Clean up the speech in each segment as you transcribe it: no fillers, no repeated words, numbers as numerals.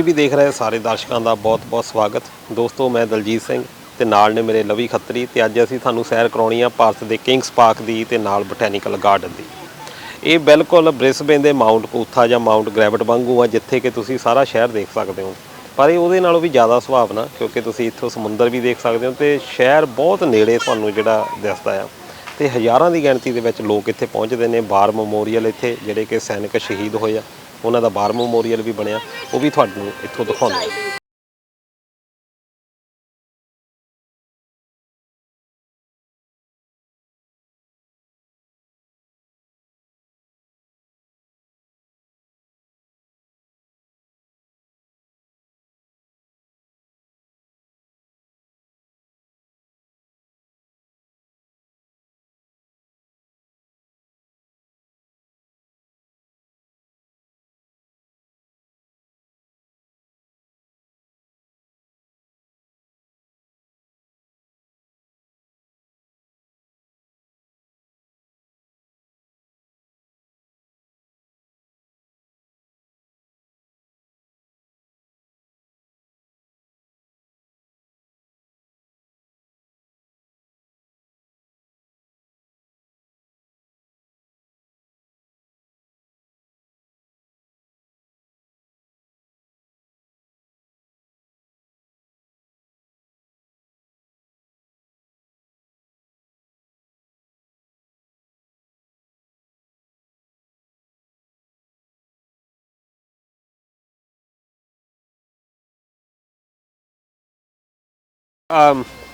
ਵੀ ਦੇਖ ਰਹੇ ਸਾਰੇ ਦਰਸ਼ਕਾਂ ਦਾ ਬਹੁਤ-ਬਹੁਤ ਸਵਾਗਤ। ਦੋਸਤੋ ਮੈਂ ਦਲਜੀਤ ਸਿੰਘ ਤੇ ਨਾਲ ਨੇ ਮੇਰੇ ਲਵੀ ਖੱਤਰੀ ਤੇ ਅੱਜ ਅਸੀਂ ਤੁਹਾਨੂੰ ਸੈਰ ਕਰਾਉਣੀ ਆ ਭਾਰਤ ਦੇ ਕਿੰਗਸ ਪਾਰਕ ਦੀ ਤੇ ਨਾਲ ਬੋਟੈਨੀਕਲ ਗਾਰਡਨ ਦੀ। ਇਹ ਬਿਲਕੁਲ ਬ੍ਰਿਸਬੇਨ ਦੇ ਮਾਊਂਟ ਕੂਥਾ ਜਾਂ ਮਾਊਂਟ ਗ੍ਰੈਵਿਟ ਵਾਂਗੂ ਆ ਜਿੱਥੇ ਕਿ ਤੁਸੀਂ ਸਾਰਾ ਸ਼ਹਿਰ ਦੇਖ ਸਕਦੇ ਹੋ। ਪਰ ਇਹ ਉਹਦੇ ਨਾਲੋਂ ਵੀ ਜ਼ਿਆਦਾ ਸੁਹਾਵਣਾ ਕਿਉਂਕਿ ਤੁਸੀਂ ਇੱਥੋਂ ਸਮੁੰਦਰ ਵੀ ਦੇਖ ਸਕਦੇ ਹੋ ਤੇ ਸ਼ਹਿਰ ਬਹੁਤ ਨੇੜੇ ਤੁਹਾਨੂੰ ਜਿਹੜਾ ਦਿਸਦਾ ਆ। ਤੇ ਹਜ਼ਾਰਾਂ ਦੀ ਗਿਣਤੀ ਦੇ ਵਿੱਚ ਲੋਕ ਇੱਥੇ ਪਹੁੰਚਦੇ ਨੇ। ਵਾਰ ਮੈਮੋਰੀਅਲ ਇੱਥੇ ਜਿਹੜੇ ਕਿ ਸੈਨਿਕ ਸ਼ਹੀਦ ਹੋਏ ਆ ਉਹਨਾਂ ਦਾ ਵਾਰ ਮੈਮੋਰੀਅਲ ਵੀ ਬਣਿਆ, ਉਹ ਵੀ ਤੁਹਾਨੂੰ ਇੱਥੋਂ ਦਿਖਾਉਂਦੇ ਆ।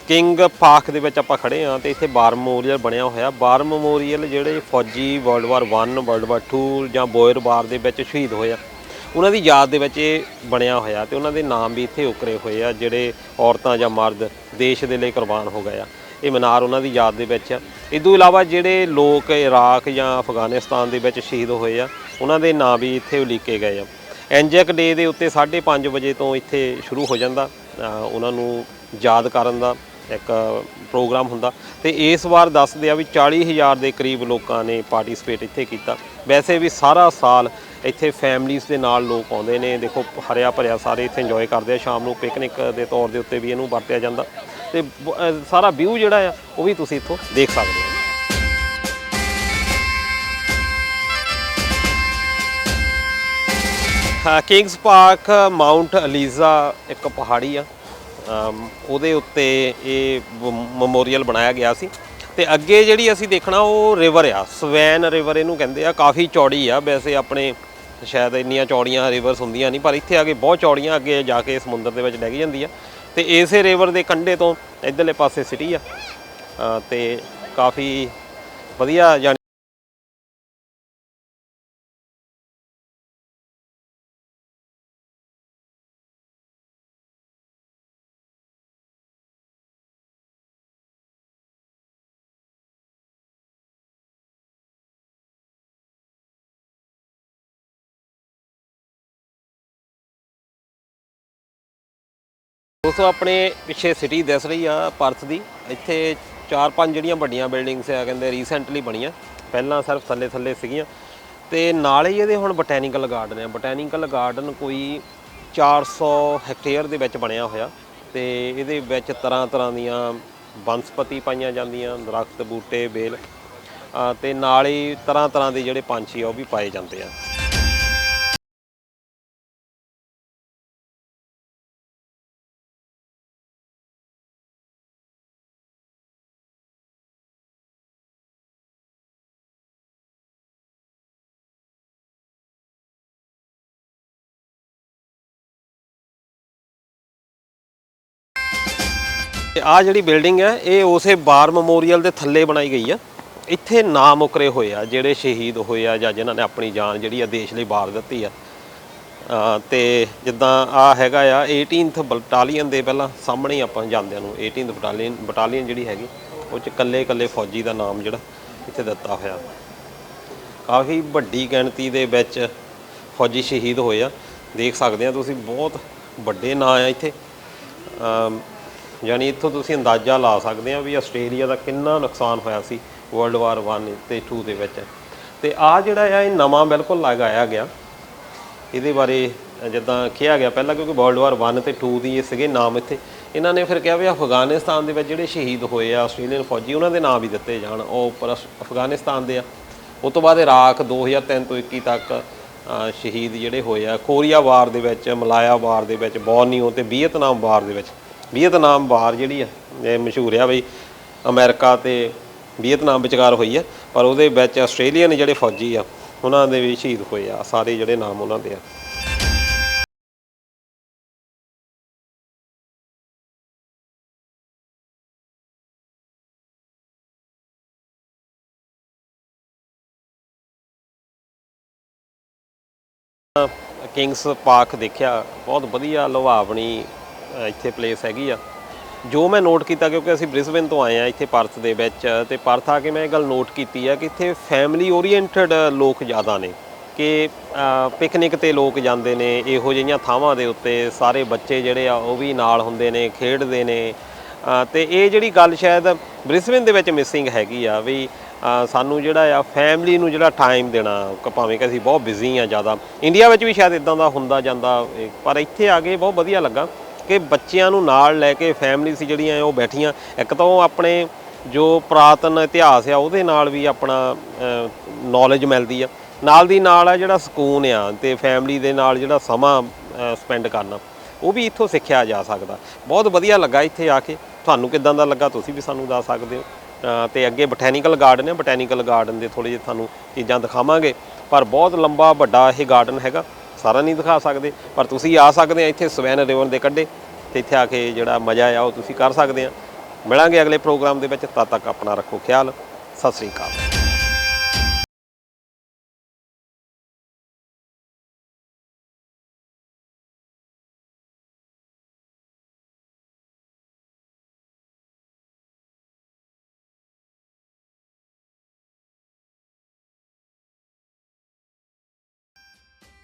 ਕਿੰਗ ਪਾਰਕ ਦੇ ਵਿੱਚ ਆਪਾਂ ਖੜੇ ਹਾਂ ਤੇ ਇੱਥੇ ਵਾਰ ਮੈਮੋਰੀਅਲ ਬਣਿਆ ਹੋਇਆ। ਵਾਰ ਮੈਮੋਰੀਅਲ ਜਿਹੜੇ ਫੌਜੀ ਵਰਲਡ ਵਾਰ 1 ਵਰਲਡ ਵਾਰ 2 ਜਾਂ ਬੋਇਰ ਵਾਰ ਦੇ ਵਿੱਚ ਸ਼ਹੀਦ ਹੋਏ ਆ ਉਹਨਾਂ ਦੀ ਯਾਦ ਦੇ ਵਿੱਚ ਇਹ ਬਣਿਆ ਹੋਇਆ ਤੇ ਉਹਨਾਂ ਦੇ ਨਾਮ ਵੀ ਇੱਥੇ ਉਕਰੇ ਹੋਏ ਆ ਜਿਹੜੇ ਔਰਤਾਂ ਜਾਂ ਮਰਦ ਦੇਸ਼ ਦੇ ਲਈ ਕੁਰਬਾਨ ਹੋ ਗਏ ਆ। ਇਹ ਮਨਾਰ ਉਹਨਾਂ ਦੀ ਯਾਦ ਦੇ ਵਿੱਚ ਆ। ਇਸ ਤੋਂ ਇਲਾਵਾ ਜਿਹੜੇ ਲੋਕ ਇਰਾਕ ਜਾਂ ਅਫਗਾਨਿਸਤਾਨ ਦੇ ਵਿੱਚ ਸ਼ਹੀਦ ਹੋਏ ਆ ਉਹਨਾਂ ਦੇ ਨਾਂ ਵੀ ਇੱਥੇ ਉਲੀਕੇ ਗਏ ਆ। ਐਨਜੈਕ ਡੇ ਦੇ ਉੱਤੇ 5:30 ਵਜੇ ਤੋਂ ਇੱਥੇ ਸ਼ੁਰੂ ਹੋ ਜਾਂਦਾ ਉਹਨਾਂ ਨੂੰ ਯਾਦ ਕਰਨ ਦਾ ਇੱਕ ਪ੍ਰੋਗਰਾਮ ਹੁੰਦਾ ਤੇ ਇਸ ਵਾਰ ਦੱਸਦੇ ਆ ਵੀ 40,000 ਦੇ ਕਰੀਬ ਲੋਕਾਂ ਨੇ ਪਾਰਟੀਸਪੇਟ ਇੱਥੇ ਕੀਤਾ। ਵੈਸੇ ਵੀ ਸਾਰਾ ਸਾਲ ਇੱਥੇ ਫੈਮਲੀਜ਼ ਦੇ ਨਾਲ ਲੋਕ ਆਉਂਦੇ ਨੇ। ਦੇਖੋ ਹਰਿਆ ਭਰਿਆ ਸਾਰੇ ਇੱਥੇ ਇੰਜੋਏ ਕਰਦੇ ਆ। ਸ਼ਾਮ ਨੂੰ ਪਿਕਨਿਕ ਦੇ ਤੌਰ ਦੇ ਉੱਤੇ ਵੀ ਇਹਨੂੰ ਵਰਤਿਆ ਜਾਂਦਾ ਤੇ ਸਾਰਾ ਵਿਊ ਜਿਹੜਾ ਆ ਉਹ ਵੀ ਤੁਸੀਂ ਇੱਥੋਂ ਦੇਖ ਸਕਦੇ ਹੋ। ਕਿੰਗਸ ਪਾਰਕ ਮਾਊਂਟ ਅਲੀਜ਼ਾ ਇੱਕ ਪਹਾੜੀ ਆ, ਉਹਦੇ ਉੱਤੇ ਇਹ ਮੈਮੋਰੀਅਲ ਬਣਾਇਆ ਗਿਆ ਸੀ ਤੇ ਅੱਗੇ ਜਿਹੜੀ ਅਸੀਂ ਦੇਖਣਾ ਉਹ ਰਿਵਰ ਆ, ਸਵੈਨ ਰਿਵਰ ਇਹਨੂੰ ਕਹਿੰਦੇ ਆ। ਕਾਫੀ ਚੌੜੀ ਆ, ਵੈਸੇ ਆਪਣੇ ਸ਼ਾਇਦ ਇੰਨੀਆਂ ਚੌੜੀਆਂ ਰਿਵਰਸ ਹੁੰਦੀਆਂ ਨਹੀਂ ਪਰ ਇੱਥੇ ਆ ਕੇ ਬਹੁਤ ਚੌੜੀਆਂ ਅੱਗੇ ਜਾ ਕੇ ਸਮੁੰਦਰ ਦੇ ਵਿੱਚ ਡਿੱਗ ਜਾਂਦੀ ਆ ਤੇ ਇਸੇ ਰਿਵਰ ਦੇ ਕੰਢੇ ਤੋਂ ਇੱਧਰਲੇ ਪਾਸੇ ਸਿਟੀ ਆ ਤੇ ਕਾਫੀ ਵਧੀਆ ਜਾਣੀ ਦੋਸਤੋ ਆਪਣੇ ਪਿੱਛੇ ਸਿਟੀ ਦਿਸ ਰਹੀ ਆ ਪਰਥ ਦੀ। ਇੱਥੇ 4-5 ਜਿਹੜੀਆਂ ਵੱਡੀਆਂ ਬਿਲਡਿੰਗਸ ਆ ਕਹਿੰਦੇ ਰੀਸੈਂਟਲੀ ਬਣੀਆਂ, ਪਹਿਲਾਂ ਸਿਰਫ ਥੱਲੇ ਸੀਗੀਆਂ ਤੇ ਨਾਲ ਹੀ ਇਹਦੇ ਹੁਣ ਬੋਟੈਨੀਕਲ ਗਾਰਡਨ ਆ। ਬੋਟੈਨੀਕਲ ਗਾਰਡਨ ਕੋਈ 400 ਹੈਕਟੇਅਰ ਦੇ ਵਿੱਚ ਬਣਿਆ ਹੋਇਆ ਤੇ ਇਹਦੇ ਵਿੱਚ ਤਰ੍ਹਾਂ ਦੀਆਂ ਬਨਸਪਤੀ ਪਾਈਆਂ ਜਾਂਦੀਆਂ, ਦਰਖਤ ਬੂਟੇ ਬੇਲ ਤੇ ਨਾਲ ਹੀ ਤਰ੍ਹਾਂ ਦੇ ਜਿਹੜੇ ਪੰਛੀ ਆ ਉਹ ਵੀ ਪਾਏ ਜਾਂਦੇ ਆ। ਆ ਜਿਹੜੀ ਬਿਲਡਿੰਗ ਹੈ ਇਹ ਉਸੇ ਵਾਰ ਮੈਮੋਰੀਅਲ ਦੇ ਥੱਲੇ ਬਣਾਈ ਗਈ ਆ। ਇੱਥੇ ਨਾਮ ਉਕਰੇ ਹੋਏ ਆ ਜਿਹੜੇ ਸ਼ਹੀਦ ਹੋਏ ਆ ਜਾਂ ਜਿਨ੍ਹਾਂ ਨੇ ਆਪਣੀ ਜਾਨ ਜਿਹੜੀ ਆ ਦੇਸ਼ ਲਈ ਵਾਰ ਦਿੱਤੀ ਆ। ਤੇ ਜਿੱਦਾਂ ਆ ਹੈਗਾ ਆ 18th ਬਟਾਲੀਅਨ ਦੇ ਪਹਿਲਾਂ ਸਾਹਮਣੇ ਆਪਾਂ ਜਾਂਦਿਆਂ ਨੂੰ 18th ਬਟਾਲੀਅਨ ਜਿਹੜੀ ਹੈਗੀ ਉਹ 'ਚ ਇਕੱਲੇ ਫੌਜੀ ਦਾ ਨਾਮ ਜਿਹੜਾ ਇੱਥੇ ਦਿੱਤਾ ਹੋਇਆ। ਕਾਫੀ ਵੱਡੀ ਗਿਣਤੀ ਦੇ ਵਿੱਚ ਫੌਜੀ ਸ਼ਹੀਦ ਹੋਏ ਆ, ਦੇਖ ਸਕਦੇ ਆ ਤੁਸੀਂ। ਬਹੁਤ ਵੱਡੇ ਨਾਂ ਆ ਇੱਥੇ, ਯਾਨੀ ਇੱਥੋਂ ਤੁਸੀਂ ਅੰਦਾਜ਼ਾ ਲਾ ਸਕਦੇ ਆ ਵੀ ਆਸਟ੍ਰੇਲੀਆ ਦਾ ਕਿੰਨਾ ਨੁਕਸਾਨ ਹੋਇਆ ਸੀ ਵਰਲਡ ਵਾਰ 1 ਤੇ 2 ਦੇ ਵਿੱਚ। ਤੇ ਆ ਜਿਹੜਾ ਆ ਇਹ ਨਵਾਂ ਬਿਲਕੁਲ ਲਗਾਇਆ ਗਿਆ, ਇਹਦੇ ਬਾਰੇ ਜਿੱਦਾਂ ਕਿਹਾ ਗਿਆ ਪਹਿਲਾਂ, ਕਿਉਂਕਿ ਵਰਲਡ ਵਾਰ 1 ਤੇ 2 ਦੀ ਇਹ ਸੀਗੇ ਨਾਮ ਇੱਥੇ। ਇਹਨਾਂ ਨੇ ਫਿਰ ਕਿਹਾ ਵੀ ਅਫਗਾਨਿਸਤਾਨ ਦੇ ਵਿੱਚ ਜਿਹੜੇ ਸ਼ਹੀਦ ਹੋਏ ਆ ਆਸਟ੍ਰੇਲੀਅਨ ਫੌਜੀ, ਉਹਨਾਂ ਦੇ ਨਾਮ ਵੀ ਦਿੱਤੇ ਜਾਣ। ਉਹ ਉੱਪਰ ਅਫਗਾਨਿਸਤਾਨ ਦੇ ਆ। ਉਸ ਤੋਂ ਬਾਅਦ ਇਰਾਕ 2003 ਤੋਂ 21 ਤੱਕ ਸ਼ਹੀਦ ਜਿਹੜੇ ਹੋਏ ਆ, ਕੋਰੀਆ ਵਾਰ ਦੇ ਵਿੱਚ, ਮਲਾਇਆ ਵਾਰ ਦੇ ਵਿੱਚ, ਬੋਰਨੀਓ ਤੇ ਵੀਅਤਨਾਮ ਵਾਰ ਦੇ ਵਿੱਚ। ਵੀਅਤਨਾਮ ਵਾਰ ਜਿਹੜੀ ਆ ਇਹ ਮਸ਼ਹੂਰ ਆ ਬਈ ਅਮਰੀਕਾ ਤੇ ਵੀਅਤਨਾਮ ਵਿਚਕਾਰ ਹੋਈ ਆ, ਪਰ ਉਹਦੇ ਵਿੱਚ ਆਸਟ੍ਰੇਲੀਅਨ ਜਿਹੜੇ ਫੌਜੀ ਆ ਉਹਨਾਂ ਦੇ ਵੀ ਸ਼ਹੀਦ ਹੋਏ ਆ। ਸਾਰੇ ਜਿਹੜੇ ਨਾਮ ਉਹਨਾਂ ਦੇ ਆ। ਕਿੰਗਸ ਪਾਰਕ ਦੇਖਿਆ, ਬਹੁਤ ਵਧੀਆ ਲੁਭਾਵਣੀ ਇੱਥੇ ਪਲੇਸ ਹੈਗੀ ਆ। ਜੋ ਮੈਂ ਨੋਟ ਕੀਤਾ, ਕਿਉਂਕਿ ਅਸੀਂ ਬ੍ਰਿਸਬੇਨ ਤੋਂ ਆਏ ਆ ਇੱਥੇ ਪਰਥ ਦੇ ਵਿੱਚ, ਤੇ ਪਰਥ ਆ ਕੇ ਮੈਂ ਇਹ ਗੱਲ ਨੋਟ ਕੀਤੀ ਆ ਕਿ ਇੱਥੇ ਫੈਮਿਲੀ ਓਰੀਐਂਟਡ ਲੋਕ ਜ਼ਿਆਦਾ ਨੇ, ਕਿ ਪਿਕਨਿਕ 'ਤੇ ਲੋਕ ਜਾਂਦੇ ਨੇ ਇਹੋ ਜਿਹੀਆਂ ਥਾਵਾਂ ਦੇ ਉੱਤੇ। ਸਾਰੇ ਬੱਚੇ ਜਿਹੜੇ ਆ ਉਹ ਵੀ ਨਾਲ ਹੁੰਦੇ ਨੇ, ਖੇਡਦੇ ਨੇ। ਤੇ ਇਹ ਜਿਹੜੀ ਗੱਲ ਸ਼ਾਇਦ ਬ੍ਰਿਸਬੇਨ ਦੇ ਵਿੱਚ ਮਿਸਿੰਗ ਹੈਗੀ ਆ, ਵੀ ਸਾਨੂੰ ਜਿਹੜਾ ਆ ਫੈਮਿਲੀ ਨੂੰ ਜਿਹੜਾ ਟਾਈਮ ਦੇਣਾ, ਭਾਵੇਂ ਕਿ ਅਸੀਂ ਬਹੁਤ ਬਿਜ਼ੀ ਆ ਜ਼ਿਆਦਾ। ਇੰਡੀਆ ਵਿੱਚ ਵੀ ਸ਼ਾਇਦ ਇੱਦਾਂ ਦਾ ਹੁੰਦਾ ਜਾਂਦਾ, ਪਰ ਇੱਥੇ ਆ ਕੇ ਬਹੁਤ ਵਧੀਆ ਲੱਗਾ ਕਿ ਬੱਚਿਆਂ ਨੂੰ ਨਾਲ ਲੈ ਕੇ ਫੈਮਿਲੀ ਸੀ ਜਿਹੜੀਆਂ ਉਹ ਬੈਠੀਆਂ। ਇੱਕ ਤਾਂ ਉਹ ਆਪਣੇ ਜੋ ਪੁਰਾਤਨ ਇਤਿਹਾਸ ਆ ਉਹਦੇ ਨਾਲ ਵੀ ਆਪਣਾ ਨੌਲੇਜ ਮਿਲਦੀ ਆ, ਨਾਲ ਦੀ ਨਾਲ ਆ ਜਿਹੜਾ ਸਕੂਨ ਆ ਤੇ ਫੈਮਿਲੀ ਦੇ ਨਾਲ ਜਿਹੜਾ ਸਮਾਂ ਸਪੈਂਡ ਕਰਨਾ, ਉਹ ਵੀ ਇੱਥੋਂ ਸਿੱਖਿਆ ਜਾ ਸਕਦਾ। ਬਹੁਤ ਵਧੀਆ ਲੱਗਾ ਇੱਥੇ ਆ ਕੇ। ਤੁਹਾਨੂੰ ਕਿੱਦਾਂ ਦਾ ਲੱਗਾ ਤੁਸੀਂ ਵੀ ਸਾਨੂੰ ਦੱਸ ਸਕਦੇ ਹੋ। ਤੇ ਅੱਗੇ ਬੋਟੈਨੀਕਲ ਗਾਰਡਨ ਹੈ, ਬੋਟੈਨੀਕਲ ਗਾਰਡਨ ਦੇ ਥੋੜ੍ਹੇ ਜਿਹੇ ਤੁਹਾਨੂੰ ਚੀਜ਼ਾਂ ਦਿਖਾਵਾਂਗੇ। ਪਰ ਬਹੁਤ ਲੰਬਾ ਵੱਡਾ ਇਹ ਗਾਰਡਨ ਹੈਗਾ, ਸਾਰਾ ਨਹੀਂ ਦਿਖਾ ਸਕਦੇ, ਪਰ ਤੁਸੀਂ ਆ ਸਕਦੇ ਆ ਇੱਥੇ ਸਵੈਨ ਰਿਵਰ ਦੇ ਕੰਢੇ, ਤੇ ਇੱਥੇ ਆ ਕੇ ਜਿਹੜਾ ਮਜ਼ਾ ਆ ਉਹ ਤੁਸੀਂ ਕਰ ਸਕਦੇ ਆ। ਮਿਲਾਂਗੇ ਅਗਲੇ ਪ੍ਰੋਗਰਾਮ ਦੇ ਵਿੱਚ, ਤਦ ਤੱਕ ਆਪਣਾ ਰੱਖੋ ਖਿਆਲ। ਸਤਿ ਸ੍ਰੀ ਅਕਾਲ।